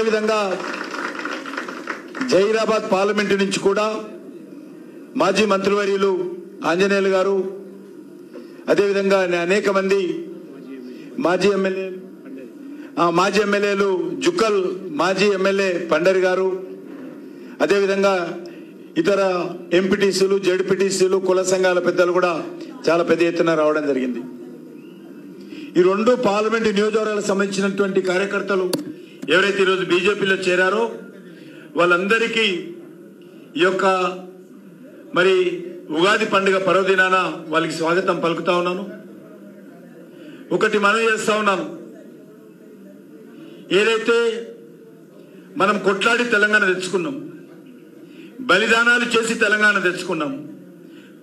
అదేవిధంగా జహీరాబాద్ పార్లమెంటు నుంచి కూడా మాజీ మంత్రివర్యులు ఆంజనేయులు గారు, అదేవిధంగా అనేక మంది మాజీ ఎమ్మెల్యేలు జుక్కల్ మాజీ ఎమ్మెల్యే పండరి గారు, అదేవిధంగా ఇతర ఎంపీటీసీలు, జెడ్పీటీసీలు, కుల సంఘాల పెద్దలు కూడా చాలా పెద్ద ఎత్తున రావడం జరిగింది. ఈ రెండు పార్లమెంటు నియోజకవర్గాలకు సంబంధించినటువంటి కార్యకర్తలు ఎవరైతే ఈరోజు బీజేపీలో చేరారో వాళ్ళందరికీ ఈ యొక్క మరి ఉగాది పండుగ పర్వదినాన వాళ్ళకి స్వాగతం పలుకుతా ఉన్నాను. ఒకటి మనవి చేస్తా ఉన్నాను, ఏదైతే మనం కొట్లాడి తెలంగాణ తెచ్చుకున్నాం, బలిదానాలు చేసి తెలంగాణ తెచ్చుకున్నాం,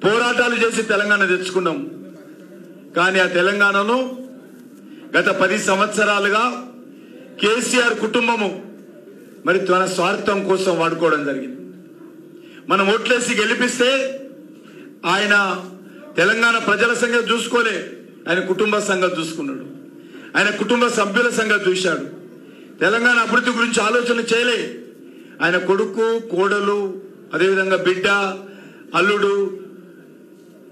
పోరాటాలు చేసి తెలంగాణ తెచ్చుకున్నాం, కానీ ఆ తెలంగాణను గత 10 సంవత్సరాలుగా కేసీఆర్ కుటుంబము మరి తన స్వార్థం కోసం వాడుకోవడం జరిగింది. మనం ఓట్లేసి గెలిపిస్తే ఆయన తెలంగాణ ప్రజల సంగతి చూసుకోలే, ఆయన కుటుంబ సంగతి చూసుకున్నాడు, ఆయన కుటుంబ సభ్యుల సంగతి చూశాడు. తెలంగాణ అభివృద్ధి గురించి ఆలోచన చేయలే. ఆయన కొడుకు, కోడలు, అదేవిధంగా బిడ్డ, అల్లుడు,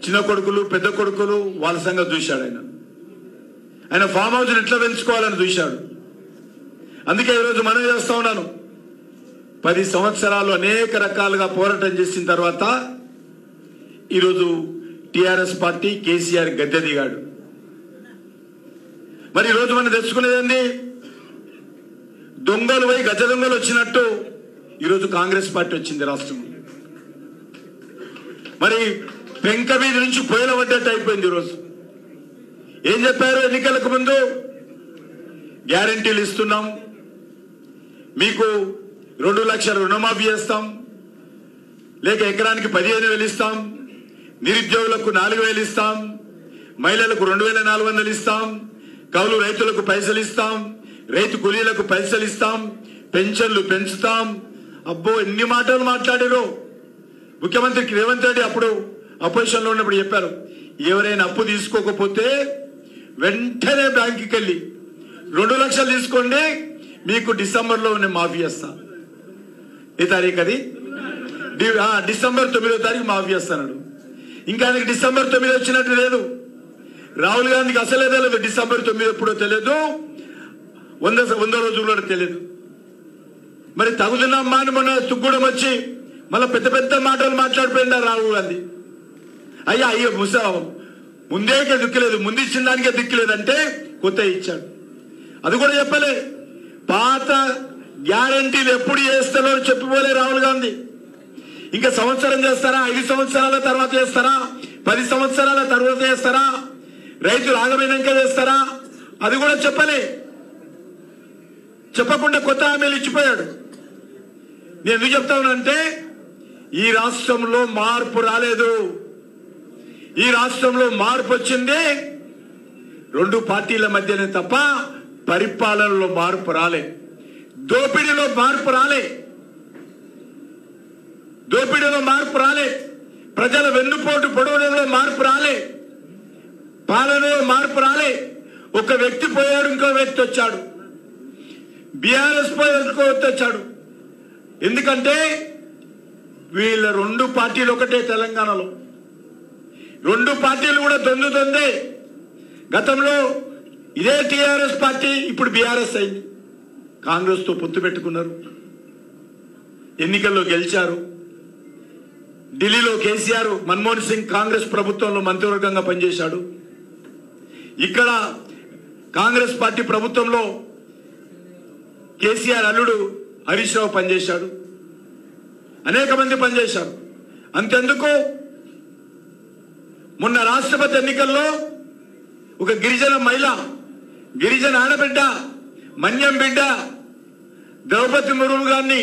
చిన్న కొడుకులు, పెద్ద కొడుకులు వాళ్ళ సంగతి చూశాడు. ఆయన ఫామ్ హౌస్ని ఎట్లా పెంచుకోవాలని చూశాడు. అందుకే ఈరోజు మనం చేస్తా ఉన్నాను, 10 సంవత్సరాలు అనేక రకాలుగా పోరాటం చేసిన తర్వాత ఈరోజు టిఆర్ఎస్ పార్టీ కేసీఆర్ గద్దె దిగాడు. మరి ఈరోజు మనం తెచ్చుకునేదండి, దొంగలు పోయి గజ దొంగలు వచ్చినట్టు ఈరోజు కాంగ్రెస్ పార్టీ వచ్చింది రాష్ట్రంలో. మరి పెంక మీద నుంచి పొయ్యిల పడ్డట్టు అయిపోయింది. ఈరోజు ఏం చెప్పారు ఎన్నికలకు ముందు? గ్యారంటీలు ఇస్తున్నాం, మీకు 2 లక్షల రుణమాఫీ చేస్తాం, లేక ఎకరానికి 15,000 ఇస్తాం, నిరుద్యోగులకు 4,000 ఇస్తాం, మహిళలకు 2,400 ఇస్తాం, కౌలు రైతులకు పైసలు ఇస్తాం, రైతు కూలీలకు పైసలు ఇస్తాం, పెన్షన్లు పెంచుతాం. అబ్బో ఎన్ని మాటలు మాట్లాడారు. ముఖ్యమంత్రి రేవంత్ రెడ్డి అప్పుడు అపోజిషన్లో ఉన్నప్పుడు చెప్పారు, ఎవరైనా అప్పు తీసుకోకపోతే వెంటనే బ్యాంకుకి వెళ్ళి 2 లక్షలు తీసుకోండి, మీకు డిసెంబర్లో నేను మాఫీ చేస్తాను. ఏ తారీఖు అది? డిసెంబర్ 9వ తారీఖు మాఫీ చేస్తాడు. ఇంకా ఆయనకి డిసెంబర్ 9 వచ్చినట్టు లేదు. రాహుల్ గాంధీకి అసలే తెలియదు డిసెంబర్ 9 ఎప్పుడో తెలియదు, 100 రోజుల్లో తెలియదు. మరి తగుదనమ్మా అని మొన్న తుగ్గూడెం వచ్చి మళ్ళీ పెద్ద పెద్ద మాటలు మాట్లాడిపోయిండారు రాహుల్ గాంధీ. అయ్యో ముందేకే దిక్కులేదు, ముందు ఇచ్చిన దానికే దిక్కులేదంటే కొత్త ఇచ్చాడు. అది కూడా చెప్పలే. పాత గ్యారంటీలు ఎప్పుడు చేస్తారో చెప్పిపోలే రాహుల్ గాంధీ. ఇంకా సంవత్సరం చేస్తారా, 5 సంవత్సరాల తర్వాత చేస్తారా, 10 సంవత్సరాల తర్వాత చేస్తారా, రైతులు ఆగమైనాక చేస్తారా, అది కూడా చెప్పలే. చెప్పకుండా కొత్త హామీలు ఇచ్చిపోయాడు. నేను ఎందుకు చెప్తా ఉన్నానంటే ఈ రాష్ట్రంలో మార్పు రాలేదు. ఈ రాష్ట్రంలో మార్పు వచ్చింది 2 పార్టీల మధ్యనే తప్ప పరిపాలనలో మార్పు రాలే, దోపిడీలో మార్పు రాలే, ప్రజల వెన్నుపోటు పొడవడంలో మార్పు రాలే, పాలనలో మార్పు రాలే. ఒక వ్యక్తి పోయాడు, ఇంకో వ్యక్తి వచ్చాడు. బీఆర్ఎస్ పోయాడు, ఇంకో వ్యక్తి వచ్చాడు. ఎందుకంటే వీళ్ళ 2 పార్టీలు ఒకటే తెలంగాణలో. 2 పార్టీలు కూడా దొందే. గతంలో ఇదే టిఆర్ఎస్ పార్టీ ఇప్పుడు బీఆర్ఎస్ అయింది. కాంగ్రెస్ తో పొత్తు పెట్టుకున్నారు, ఎన్నికల్లో గెలిచారు. ఢిల్లీలో కేసీఆర్, మన్మోహన్ సింగ్ కాంగ్రెస్ ప్రభుత్వంలో మంత్రివర్గంగా పనిచేశాడు. ఇక్కడ కాంగ్రెస్ పార్టీ ప్రభుత్వంలో కేసీఆర్ అల్లుడు హరీష్ రావు పనిచేశాడు. అనేక మంది పనిచేశారు. అంతెందుకు మొన్న రాష్ట్రపతి ఎన్నికల్లో ఒక గిరిజన మహిళ, గిరిజన ఆడబిడ్డ, మన్యం బిడ్డ ద్రౌపది ముర్ము గారిని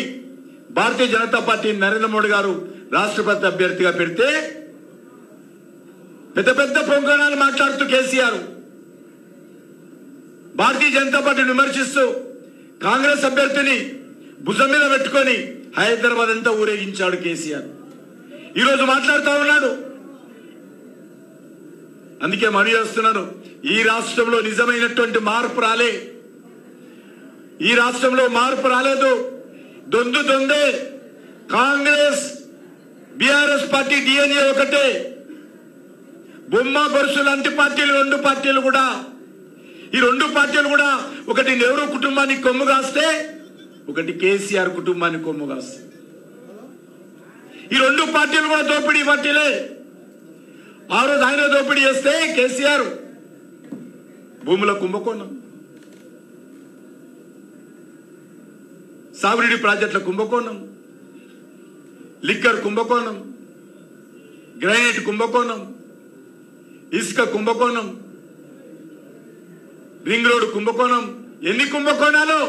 భారతీయ జనతా పార్టీ నరేంద్ర మోడీ గారు రాష్ట్రపతి అభ్యర్థిగా పెడితే పెద్ద పెద్ద పొంగనాలు మాట్లాడుతూ కేసీఆర్ భారతీయ జనతా పార్టీని విమర్శిస్తూ కాంగ్రెస్ అభ్యర్థిని భుజం మీద పెట్టుకొని హైదరాబాద్ అంతా ఊరేగించాడు కేసీఆర్. ఈరోజు మాట్లాడుతూ ఉన్నాడు. అందుకే మనవి చేస్తున్నాను, ఈ రాష్ట్రంలో నిజమైనటువంటి మార్పు రాలే. ఈ రాష్ట్రంలో మార్పు రాలేదు. దొందే. కాంగ్రెస్ బీఆర్ఎస్ పార్టీ డిఎన్ఏ ఒకటే. బొమ్మ బొరుసు లాంటి పార్టీలు, రెండు పార్టీలు కూడా, ఈ రెండు పార్టీలు కూడా ఒకటి నెహ్రూ కుటుంబానికి కొమ్ము కాస్తే, ఒకటి కేసీఆర్ కుటుంబానికి కొమ్ము కాస్తే. ఈ రెండు పార్టీలు కూడా దోపిడీ పార్టీలే. ఆ రోజు ఆయన దోపిడీ చేస్తే కేసీఆర్ భూముల కుంభకోణం, సాగునీటి ప్రాజెక్టుల కుంభకోణం, లిక్కర్ కుంభకోణం, గ్రానైట్ కుంభకోణం, ఇసుక కుంభకోణం, రింగ్ రోడ్ కుంభకోణం. ఎన్ని కుంభకోణాలు?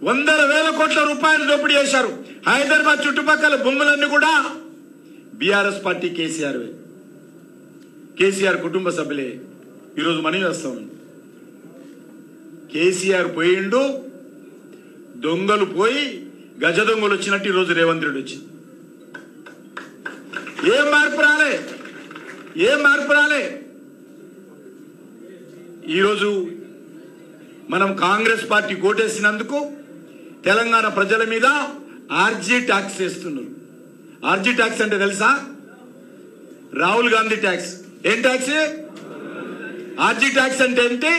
వందల వేల కోట్ల రూపాయలు దోపిడీ చేశారు. హైదరాబాద్ చుట్టుపక్కల భూములన్నీ కూడా బీఆర్ఎస్ పార్టీ కేసీఆర్ కుటుంబ సభ్యులే. ఈరోజు మనం చేస్తాం. కేసీఆర్ పోయిండు, దొంగలు పోయి గజ దొంగలు వచ్చినట్టు ఈరోజు రేవంత్ రెడ్డి వచ్చింది. ఏం మార్పు రాలే. ఈరోజు మనం కాంగ్రెస్ పార్టీ కోటేసినందుకు తెలంగాణ ప్రజల మీద ఆర్జీ ట్యాక్స్ వేస్తున్నారు. ఆర్జీ ట్యాక్స్ అంటే తెలుసా? రాహుల్ గాంధీ ట్యాక్స్. ఏం ట్యాక్స్? ఆర్జీ ట్యాక్స్ అంటే ఏంటి?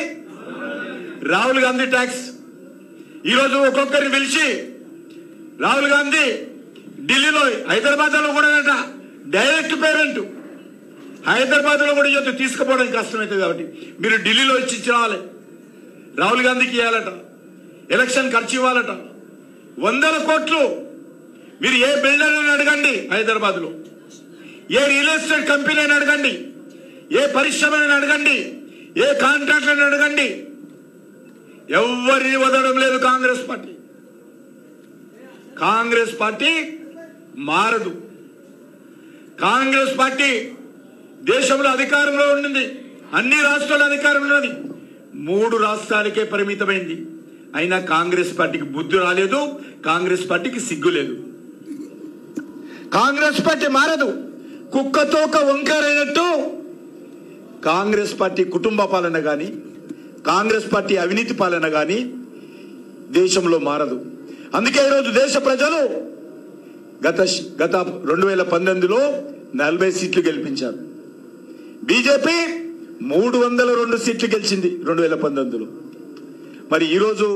రాహుల్ గాంధీ ట్యాక్స్. ఈరోజు ఒక్కొక్కరిని పిలిచి రాహుల్ గాంధీ ఢిల్లీలో, హైదరాబాద్ లో కూడా డైరెక్ట్ పేమెంట్ హైదరాబాద్ లో కూడా ఇవ్వద్దు, తీసుకుపోవడానికి కష్టమవుతుంది. కాబట్టి మీరు ఢిల్లీలో ఇచ్చి రావాలి. రాహుల్ గాంధీకి ఇవ్వాలట, ఎలక్షన్ ఖర్చు ఇవ్వాలట, 100 కోట్లు. మీరు ఏ బిల్డర్ని అడగండి హైదరాబాద్ లో, ఏ రియల్ ఎస్టేట్ కంపెనీని అడగండి, ఏ పరిశ్రమని అడగండి, ఏ కాంట్రాక్టర్ని అడగండి, ఎవరిని వదలడం లేదు కాంగ్రెస్ పార్టీ. కాంగ్రెస్ పార్టీ మారదు. కాంగ్రెస్ పార్టీ దేశంలో అధికారంలో ఉండింది, అన్ని రాష్ట్రాల అధికారంలో ఉన్నది, 3 రాష్ట్రాలకే పరిమితమైంది. అయినా కాంగ్రెస్ పార్టీకి బుద్ధి రాలేదు, కాంగ్రెస్ పార్టీకి సిగ్గు లేదు. కాంగ్రెస్ పార్టీ మారదు. కుక్కతోక వంకరైనట్టు కాంగ్రెస్ పార్టీ కుటుంబ పాలన కానీ, కాంగ్రెస్ పార్టీ అవినీతి పాలన కానీ దేశంలో మారదు. అందుకే ఈరోజు దేశ ప్రజలు గత 2019లో 40 సీట్లు గెలిపించారు. బీజేపీ 302 సీట్లు గెలిచింది 2019లో. మరి ఈరోజు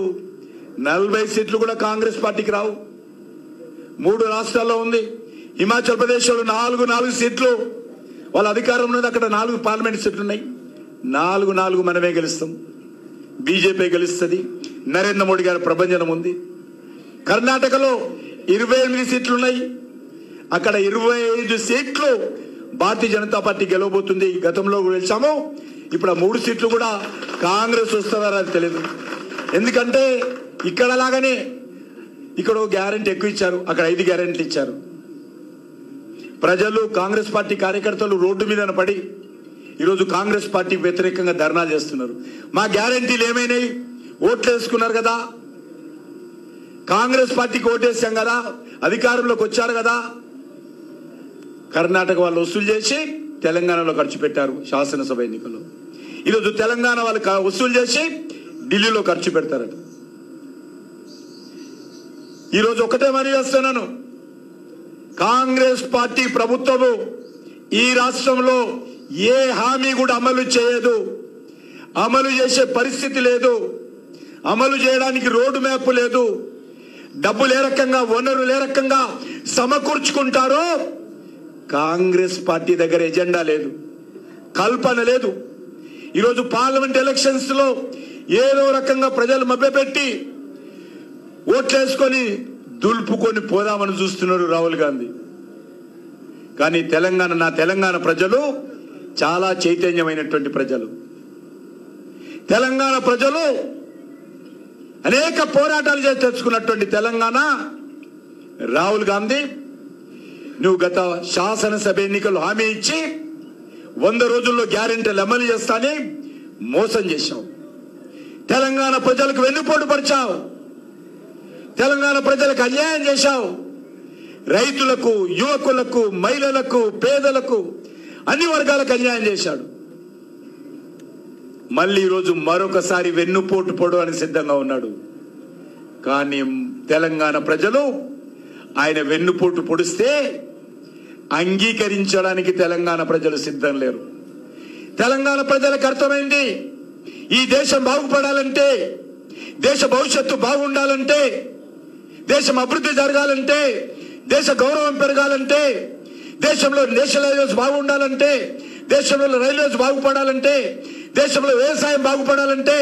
40 సీట్లు కూడా కాంగ్రెస్ పార్టీకి రావు. 3 రాష్ట్రాల్లో ఉంది. హిమాచల్ ప్రదేశ్లో 4 సీట్లు వాళ్ళ అధికారంలో ఉంది. అక్కడ 4 పార్లమెంట్ సీట్లు ఉన్నాయి. 4 మనమే గెలుస్తాం, బీజేపీ గెలుస్తుంది. నరేంద్ర మోడీ గారి ప్రభంజనం ఉంది. కర్ణాటకలో 28 సీట్లు ఉన్నాయి. అక్కడ 25 సీట్లు భారతీయ జనతా పార్టీ గెలవబోతుంది. గతంలో గెలిచాము, ఇప్పుడు 3 సీట్లు కూడా కాంగ్రెస్ వస్తుందని తెలియదు. ఎందుకంటే ఇక్కడ లాగానే ఇక్కడ గ్యారెంటీ ఎక్కువ ఇచ్చారు, అక్కడ 5 గ్యారెంటీలు ఇచ్చారు. ప్రజలు, కాంగ్రెస్ పార్టీ కార్యకర్తలు రోడ్డు మీద పడి ఈరోజు కాంగ్రెస్ పార్టీకి వ్యతిరేకంగా ధర్నాలు చేస్తున్నారు. మా గ్యారెంటీలు ఏమైనాయి? ఓట్లు వేసుకున్నారు కదా, కాంగ్రెస్ పార్టీకి ఓటేసాం కదా, అధికారంలోకి వచ్చారు కదా. కర్ణాటక వాళ్ళు వసూలు చేసి తెలంగాణలో ఖర్చు పెట్టారు శాసనసభ ఎన్నికల్లో. ఈరోజు తెలంగాణ వాళ్ళు వసూలు చేసి ఢిల్లీలో ఖర్చు పెడతారట. ఈరోజు ఒకటే మరి చేస్తున్నాను, కాంగ్రెస్ పార్టీ ప్రభుత్వము ఈ రాష్ట్రంలో ఏ హామీ కూడా అమలు చేయదు, అమలు చేసే పరిస్థితి లేదు, అమలు చేయడానికి రోడ్డు మ్యాప్ లేదు. డబ్బులు ఏ రకంగా, వనరులు ఏ రకంగా సమకూర్చుకుంటారో కాంగ్రెస్ పార్టీ దగ్గర ఎజెండా లేదు, కల్పన లేదు. ఈరోజు పార్లమెంట్ ఎలక్షన్స్ లో ఏదో రకంగా ప్రజలు మభ్యపెట్టి ఓట్లేసుకొని దులుపుకొని పోదామని చూస్తున్నారు రాహుల్ గాంధీ. కానీ నా తెలంగాణ ప్రజలు చాలా చైతన్యమైనటువంటి ప్రజలు. తెలంగాణ ప్రజలు అనేక పోరాటాలు చేసి తెచ్చుకున్నటువంటి తెలంగాణ. రాహుల్ గాంధీ, నువ్వు గత శాసనసభ ఎన్నికలు హామీ ఇచ్చి 100 రోజుల్లో గ్యారెంటీలు అమలు చేస్తానని మోసం చేశావు. తెలంగాణ ప్రజలకు వెన్నుపోటు పరిచావు, తెలంగాణ ప్రజలకు అన్యాయం చేశావు. రైతులకు, యువకులకు, మహిళలకు, పేదలకు, అన్ని వర్గాలకు అన్యాయం చేశాడు. మళ్ళీ ఈరోజు మరొకసారి వెన్నుపోటు పొడవడానికి సిద్ధంగా ఉన్నాడు. కానీ తెలంగాణ ప్రజలు ఆయన వెన్నుపోటు పొడిస్తే అంగీకరించడానికి తెలంగాణ ప్రజలు సిద్ధం లేరు. తెలంగాణ ప్రజలకు అర్థమైంది, ఈ దేశం బాగుపడాలంటే, దేశ భవిష్యత్తు బాగుండాలంటే, దేశం అభివృద్ధి జరగాలంటే, దేశ గౌరవం పెరగాలంటే, దేశంలో నేషనల్ హైవేస్ బాగుండాలంటే, దేశంలో రైల్వేస్ బాగుపడాలంటే, దేశంలో వ్యవసాయం బాగుపడాలంటే,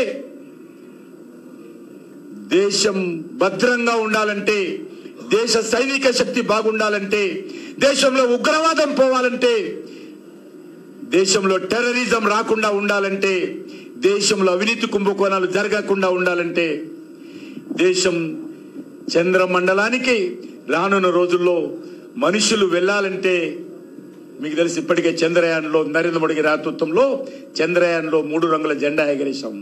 దేశం భద్రంగా ఉండాలంటే, దేశ సైనిక శక్తి బాగుండాలంటే, దేశంలో ఉగ్రవాదం పోవాలంటే, దేశంలో టెర్రరిజం రాకుండా ఉండాలంటే, దేశంలో అవినీతి కుంభకోణాలు జరగకుండా ఉండాలంటే, దేశం చంద్రమండలానికి రానున్న రోజుల్లో మనుషులు వెళ్ళాలంటే, మీకు తెలిసి ఇప్పటికే చంద్రయాన్లో నరేంద్ర మోడీ నేతృత్వంలో చంద్రయాన్లో 3 రంగుల జెండా ఎగరేశాం.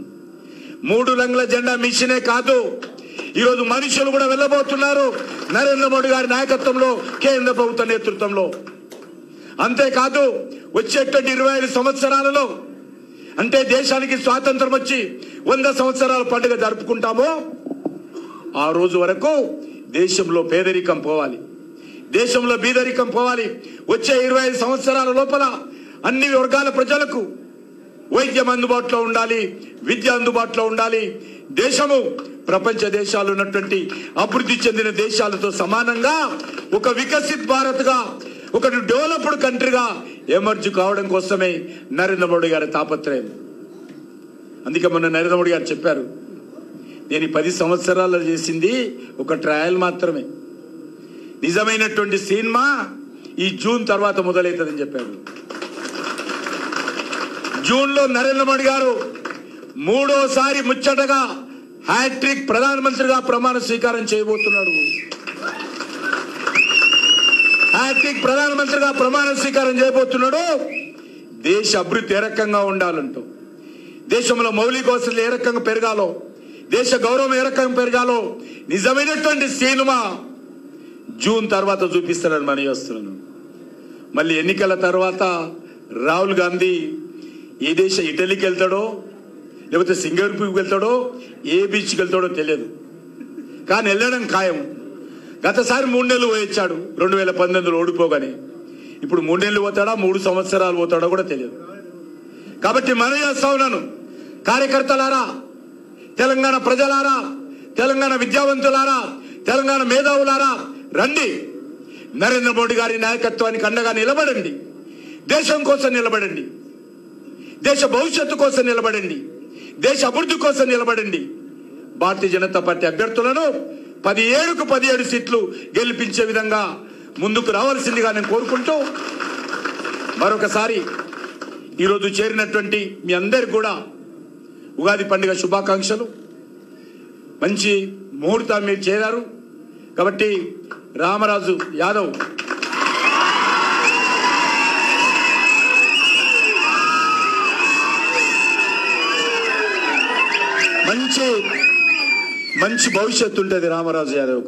3 రంగుల జెండా మిషనే కాదు, ఈరోజు మనుషులు కూడా వెళ్ళబోతున్నారు నరేంద్ర మోడీ గారి నాయకత్వంలో, కేంద్ర ప్రభుత్వ నేతృత్వంలో. అంతేకాదు వచ్చేటువంటి 25 సంవత్సరాలలో, అంటే దేశానికి స్వాతంత్రం వచ్చి 100 సంవత్సరాల పండుగ జరుపుకుంటామో ఆ రోజు వరకు దేశంలో పేదరికం పోవాలి, దేశంలో బీదరికం పోవాలి. వచ్చే 25 సంవత్సరాల లోపల అన్ని వర్గాల ప్రజలకు వైద్యం అందుబాటులో ఉండాలి, విద్య అందుబాటులో ఉండాలి. దేశము ప్రపంచ దేశాలు ఉన్నటువంటి అభివృద్ధి చెందిన దేశాలతో సమానంగా ఒక వికసిత్ భారత్ గా, ఒక డెవలప్డ్ కంట్రీగా ఎమర్జ్ కావడం కోసమే నరేంద్ర మోడీ గారి తాపత్రయం. అందుకే మొన్న నరేంద్ర మోడీ గారు చెప్పారు, నేను 10 సంవత్సరాలు చేసింది ఒక ట్రయల్ మాత్రమే, నిజమైనటువంటి సినిమా ఈ జూన్ తర్వాత మొదలవుతుందని చెప్పారు. జూన్ లో నరేంద్ర మోడీ గారు 3వసారి ముచ్చటగా హ్యాట్రిక్ ప్రధానమంత్రిగా ప్రమాణ స్వీకారం చేయబోతున్నాడు. హ్యాట్రిక్ ప్రధానమంత్రిగా ప్రమాణ స్వీకారం చేయబోతున్నాడు. దేశ అభివృద్ధి ఏ రకంగా ఉండాలంటూ, దేశంలో మౌలిక వసతులు ఏ రకంగా పెరగాలో, దేశ గౌరవం ఏ రకంగా పెరగాలో నిజమైనటువంటి సినిమా జూన్ తర్వాత చూపిస్తానని మనం చేస్తున్నాను. మళ్ళీ ఎన్నికల తర్వాత రాహుల్ గాంధీ ఏ దేశ ఇటలీకి వెళ్తాడో, లేకపోతే సింగపూర్కి వెళ్తాడో, ఏ బీచ్కి వెళ్తాడో తెలియదు, కానీ వెళ్ళడం ఖాయం. గతసారి 3 నెలలు పోయొచ్చాడు 2019లో ఓడిపోగానే. ఇప్పుడు 3 నెలలు పోతాడా, 3 సంవత్సరాలు పోతాడో కూడా తెలియదు. కాబట్టి మనం చేస్తా ఉన్నాను, కార్యకర్తలారా, తెలంగాణ ప్రజలారా, తెలంగాణ విద్యావంతులారా, తెలంగాణ మేధావులారా, రండి, నరేంద్ర మోడీ గారి నాయకత్వానికి అండగా నిలబడండి, దేశం కోసం నిలబడండి, దేశ భవిష్యత్తు కోసం నిలబడండి, దేశ అభివృద్ధి కోసం నిలబడండి. భారతీయ జనతా పార్టీ అభ్యర్థులను 17కు 17 సీట్లు గెలిపించే విధంగా ముందుకు రావాల్సిందిగా నేను కోరుకుంటూ, మరొకసారి ఈరోజు చేరినటువంటి మీ అందరికి కూడా ఉగాది పండుగ శుభాకాంక్షలు. మంచి ముహూర్తం మీరు చేరారు కాబట్టి రామరాజు యాదవ్ మంచి భవిష్యత్తు ఉంటుంది రామరాజు యాదవ్.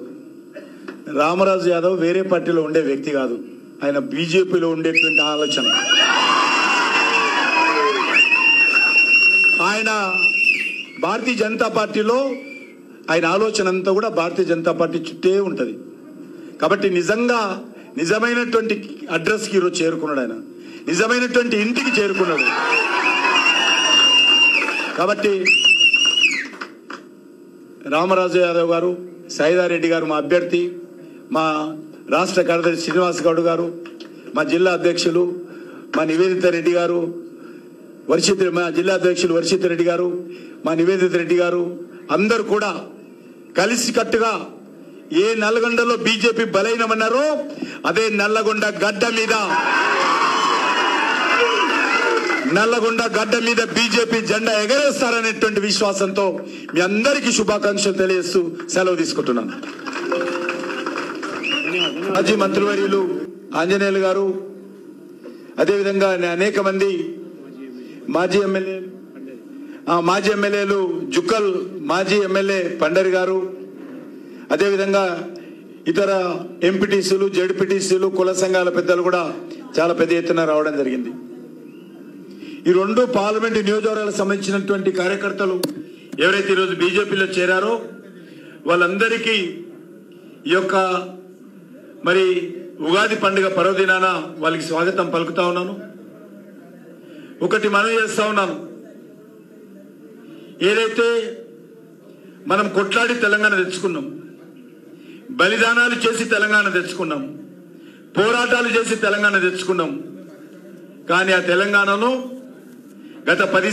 రామరాజు యాదవ్ వేరే పార్టీలో ఉండే వ్యక్తి కాదు, ఆయన బీజేపీలో ఉండేటువంటి ఆలోచన. ఆయన భారతీయ జనతా పార్టీలో ఆయన ఆలోచన అంతా కూడా భారతీయ జనతా పార్టీ చుట్టే ఉంటుంది. కాబట్టి నిజమైనటువంటి అడ్రస్కి ఈరోజు చేరుకున్నాడు, ఆయన నిజమైనటువంటి ఇంటికి చేరుకున్నాడు. కాబట్టి రామరాజు యాదవ్ గారు, సైదారెడ్డి గారు మా అభ్యర్థి, మా రాష్ట్ర కార్యదర్శి శ్రీనివాస్ గౌడ్ గారు, మా జిల్లా అధ్యక్షులు మా నివేదిత రెడ్డి గారు, మా జిల్లా అధ్యక్షులు వర్షిత్ రెడ్డి గారు, మా నివేదిత రెడ్డి గారు, అందరూ కూడా కలిసికట్టుగా ఏ నల్లగొండలో బీజేపీ బలైనమన్నారో అదే నల్లగొండ గడ్డ మీద బీజేపీ జెండా ఎగరేస్తారనేటువంటి విశ్వాసంతో మీ అందరికీ శుభాకాంక్షలు తెలియజేస్తూ సెలవు తీసుకుంటున్నాను. మాజీ మంత్రివర్యులు ఆంజనేయులు గారు, అదేవిధంగా అనేక మంది మాజీ ఎమ్మెల్యేలు జుక్కల్ మాజీ ఎమ్మెల్యే పండరి గారు, అదేవిధంగా ఇతర ఎంపీటీసీలు, జెడ్పీటీసీలు, కుల సంఘాల పెద్దలు కూడా చాలా పెద్ద ఎత్తున రావడం జరిగింది. ఈ 2 పార్లమెంట్ నియోజకవర్గాలకు సంబంధించినటువంటి కార్యకర్తలు ఎవరైతే ఈరోజు బీజేపీలో చేరారో వాళ్ళందరికీ ఈ యొక్క మరి ఉగాది పండుగ పర్వదినాన వాళ్ళకి స్వాగతం పలుకుతా ఉన్నాను. ఒకటి మనవి చేస్తా ఉన్నాను, ఏదైతే మనం కొట్లాడి తెలంగాణ తెచ్చుకున్నాం, బలిదానాలు చేసి తెలంగాణ తెచ్చుకున్నాం, పోరాటాలు చేసి తెలంగాణ తెచ్చుకున్నాం, కానీ ఆ తెలంగాణలో గత 10